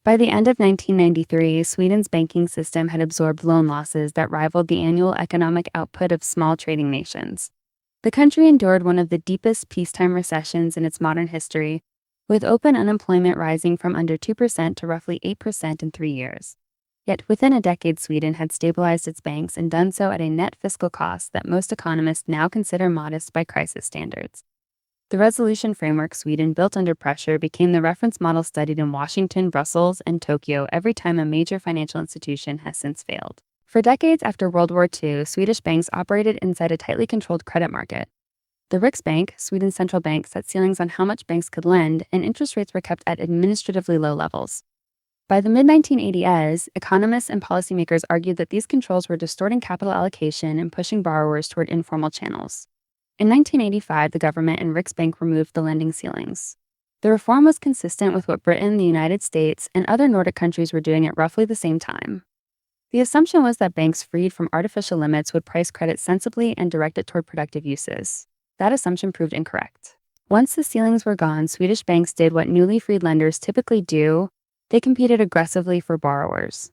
By the end of 1993, Sweden's banking system had absorbed loan losses that rivaled the annual economic output of small trading nations. The country endured one of the deepest peacetime recessions in its modern history, with open unemployment rising from under 2% to roughly 8% in 3 years. Yet within a decade, Sweden had stabilized its banks and done so at a net fiscal cost that most economists now consider modest by crisis standards. The resolution framework Sweden built under pressure became the reference model studied in Washington, Brussels, and Tokyo every time a major financial institution has since failed. For decades after World War II, Swedish banks operated inside a tightly controlled credit market. The Riksbank, Sweden's central bank, set ceilings on how much banks could lend, and interest rates were kept at administratively low levels. By the mid-1980s, economists and policymakers argued that these controls were distorting capital allocation and pushing borrowers toward informal channels. In 1985, the government and Riksbank removed the lending ceilings. The reform was consistent with what Britain, the United States, and other Nordic countries were doing at roughly the same time. The assumption was that banks freed from artificial limits would price credit sensibly and direct it toward productive uses. That assumption proved incorrect. Once the ceilings were gone, Swedish banks did what newly freed lenders typically do: they competed aggressively for borrowers.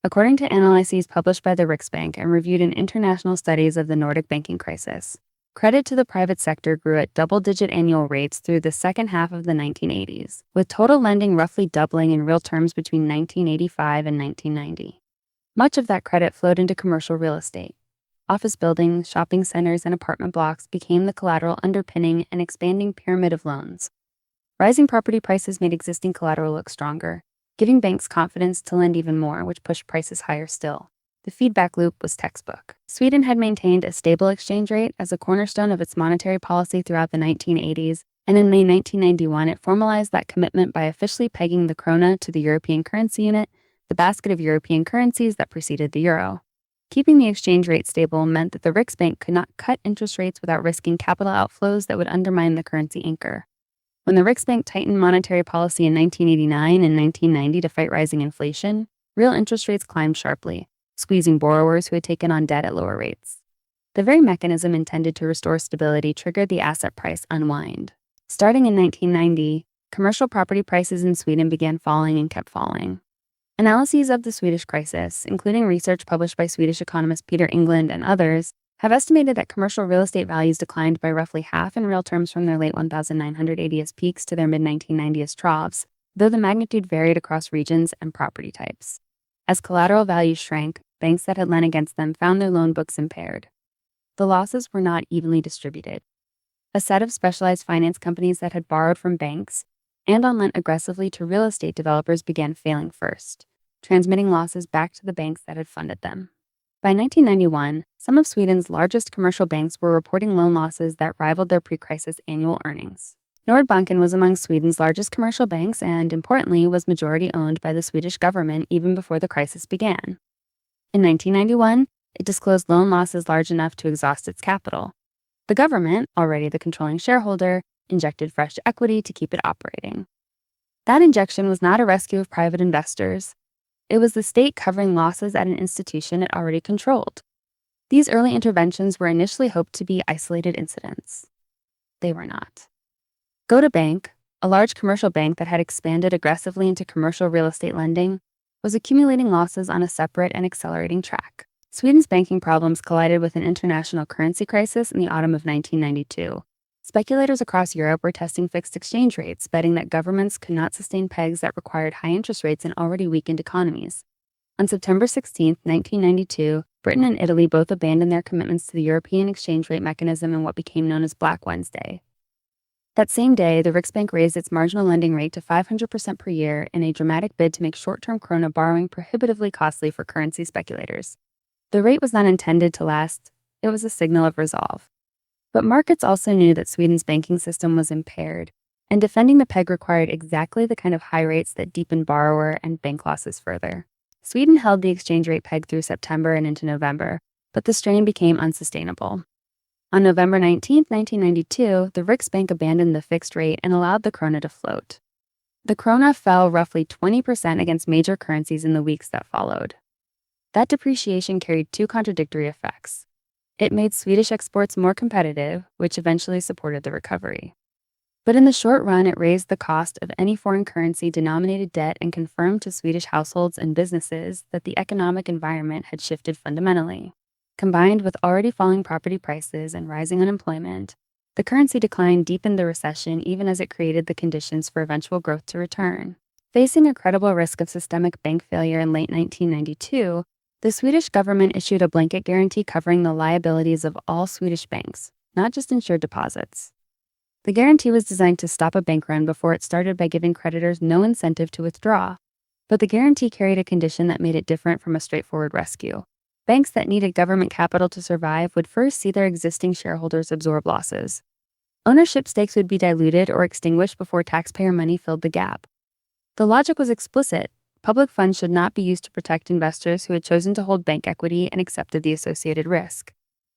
According to analyses published by the Riksbank and reviewed in international studies of the Nordic banking crisis, credit to the private sector grew at double-digit annual rates through the second half of the 1980s, with total lending roughly doubling in real terms between 1985 and 1990. Much of that credit flowed into commercial real estate. Office buildings, shopping centers, and apartment blocks became the collateral underpinning an expanding pyramid of loans. Rising property prices made existing collateral look stronger, giving banks confidence to lend even more, which pushed prices higher still. The feedback loop was textbook. Sweden had maintained a stable exchange rate as a cornerstone of its monetary policy throughout the 1980s, and in May 1991 it formalized that commitment by officially pegging the krona to the European currency unit, the basket of European currencies that preceded the euro. Keeping the exchange rate stable meant that the Riksbank could not cut interest rates without risking capital outflows that would undermine the currency anchor. When the Riksbank tightened monetary policy in 1989 and 1990 to fight rising inflation, real interest rates climbed sharply, squeezing borrowers who had taken on debt at lower rates. The very mechanism intended to restore stability triggered the asset price unwind. Starting in 1990, commercial property prices in Sweden began falling and kept falling. Analyses of the Swedish crisis, including research published by Swedish economist Peter England and others, have estimated that commercial real estate values declined by roughly half in real terms from their late 1980s peaks to their mid-1990s troughs, though the magnitude varied across regions and property types. As collateral values shrank, banks that had lent against them found their loan books impaired. The losses were not evenly distributed. A set of specialized finance companies that had borrowed from banks and on lent aggressively to real estate developers began failing first, transmitting losses back to the banks that had funded them. By 1991, some of Sweden's largest commercial banks were reporting loan losses that rivaled their pre-crisis annual earnings. Nordbanken was among Sweden's largest commercial banks and, importantly, was majority owned by the Swedish government even before the crisis began. In 1991, it disclosed loan losses large enough to exhaust its capital. The government, already the controlling shareholder, injected fresh equity to keep it operating. That injection was not a rescue of private investors. It was the state covering losses at an institution it already controlled. These early interventions were initially hoped to be isolated incidents. They were not. Goda Bank, a large commercial bank that had expanded aggressively into commercial real estate lending, was accumulating losses on a separate and accelerating track. Sweden's banking problems collided with an international currency crisis in the autumn of 1992. Speculators across Europe were testing fixed exchange rates, betting that governments could not sustain pegs that required high interest rates in already weakened economies. On September 16, 1992, Britain and Italy both abandoned their commitments to the European exchange rate mechanism in what became known as Black Wednesday. That same day, the Riksbank raised its marginal lending rate to 500% per year in a dramatic bid to make short-term krona borrowing prohibitively costly for currency speculators. The rate was not intended to last. It was a signal of resolve. But markets also knew that Sweden's banking system was impaired, and defending the peg required exactly the kind of high rates that deepened borrower and bank losses further. Sweden held the exchange rate peg through September and into November, but the strain became unsustainable. On November 19, 1992, the Riksbank abandoned the fixed rate and allowed the krona to float. The krona fell roughly 20% against major currencies in the weeks that followed. That depreciation carried two contradictory effects. It made Swedish exports more competitive, which eventually supported the recovery. But in the short run, it raised the cost of any foreign currency denominated debt and confirmed to Swedish households and businesses that the economic environment had shifted fundamentally. Combined with already falling property prices and rising unemployment, the currency decline deepened the recession even as it created the conditions for eventual growth to return. Facing a credible risk of systemic bank failure in late 1992, the Swedish government issued a blanket guarantee covering the liabilities of all Swedish banks, not just insured deposits. The guarantee was designed to stop a bank run before it started by giving creditors no incentive to withdraw. But the guarantee carried a condition that made it different from a straightforward rescue. Banks that needed government capital to survive would first see their existing shareholders absorb losses. Ownership stakes would be diluted or extinguished before taxpayer money filled the gap. The logic was explicit. Public funds should not be used to protect investors who had chosen to hold bank equity and accepted the associated risk.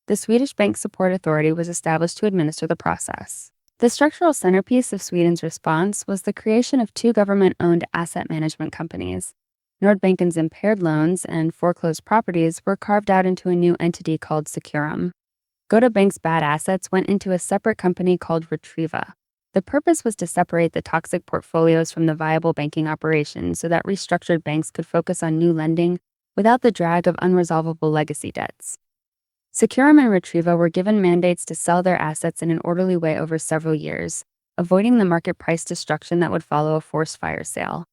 The Swedish Bank Support Authority was established to administer the process. The structural centerpiece of Sweden's response was the creation of two government-owned asset management companies. Nordbanken's impaired loans and foreclosed properties were carved out into a new entity called Securum. Goda Bank's bad assets went into a separate company called Retriva. The purpose was to separate the toxic portfolios from the viable banking operations so that restructured banks could focus on new lending without the drag of unresolvable legacy debts. Securum and Retriva were given mandates to sell their assets in an orderly way over several years, avoiding the market price destruction that would follow a forced fire sale.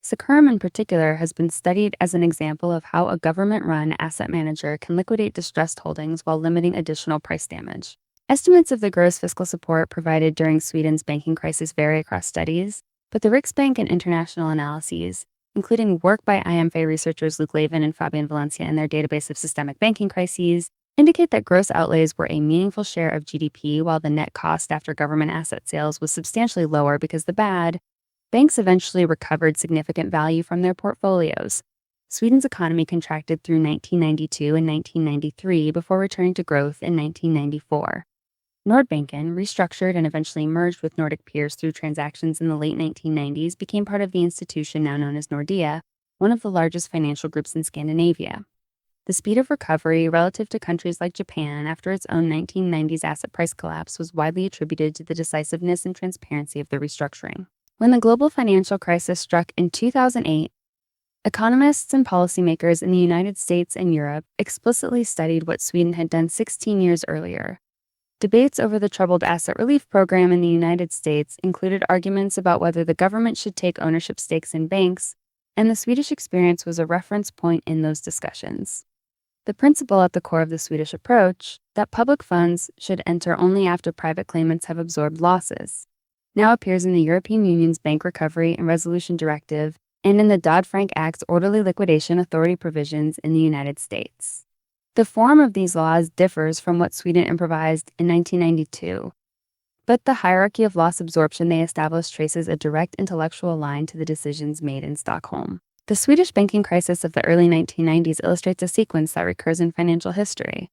Securum in particular has been studied as an example of how a government-run asset manager can liquidate distressed holdings while limiting additional price damage. Estimates of the gross fiscal support provided during Sweden's banking crisis vary across studies, but the Riksbank and international analyses, including work by IMF researchers Luke Lavin and Fabian Valencia in their database of systemic banking crises, indicate that gross outlays were a meaningful share of GDP while the net cost after government asset sales was substantially lower because the bad banks eventually recovered significant value from their portfolios. Sweden's economy contracted through 1992 and 1993 before returning to growth in 1994. Nordbanken, restructured and eventually merged with Nordic peers through transactions in the late 1990s, became part of the institution now known as Nordea, one of the largest financial groups in Scandinavia. The speed of recovery relative to countries like Japan after its own 1990s asset price collapse was widely attributed to the decisiveness and transparency of the restructuring. When the global financial crisis struck in 2008, economists and policymakers in the United States and Europe explicitly studied what Sweden had done 16 years earlier. Debates over the troubled asset relief program in the United States included arguments about whether the government should take ownership stakes in banks, and the Swedish experience was a reference point in those discussions. The principle at the core of the Swedish approach, that public funds should enter only after private claimants have absorbed losses, now appears in the European Union's Bank Recovery and Resolution Directive and in the Dodd-Frank Act's Orderly Liquidation Authority provisions in the United States. The form of these laws differs from what Sweden improvised in 1992, but the hierarchy of loss absorption they established traces a direct intellectual line to the decisions made in Stockholm. The Swedish banking crisis of the early 1990s illustrates a sequence that recurs in financial history.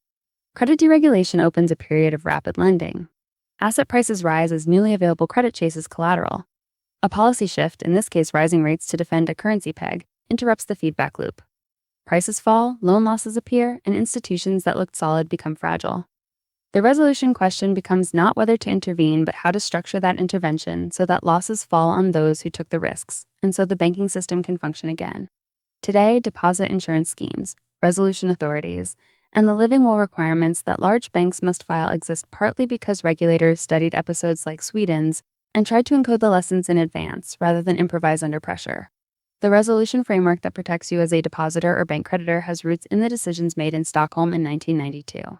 Credit deregulation opens a period of rapid lending. Asset prices rise as newly available credit chases collateral. A policy shift, in this case rising rates to defend a currency peg, interrupts the feedback loop. Prices fall, loan losses appear, and institutions that looked solid become fragile. The resolution question becomes not whether to intervene, but how to structure that intervention so that losses fall on those who took the risks, and so the banking system can function again. Today, deposit insurance schemes, resolution authorities, and the living will requirements that large banks must file exist partly because regulators studied episodes like Sweden's and tried to encode the lessons in advance rather than improvise under pressure. The resolution framework that protects you as a depositor or bank creditor has roots in the decisions made in Stockholm in 1992.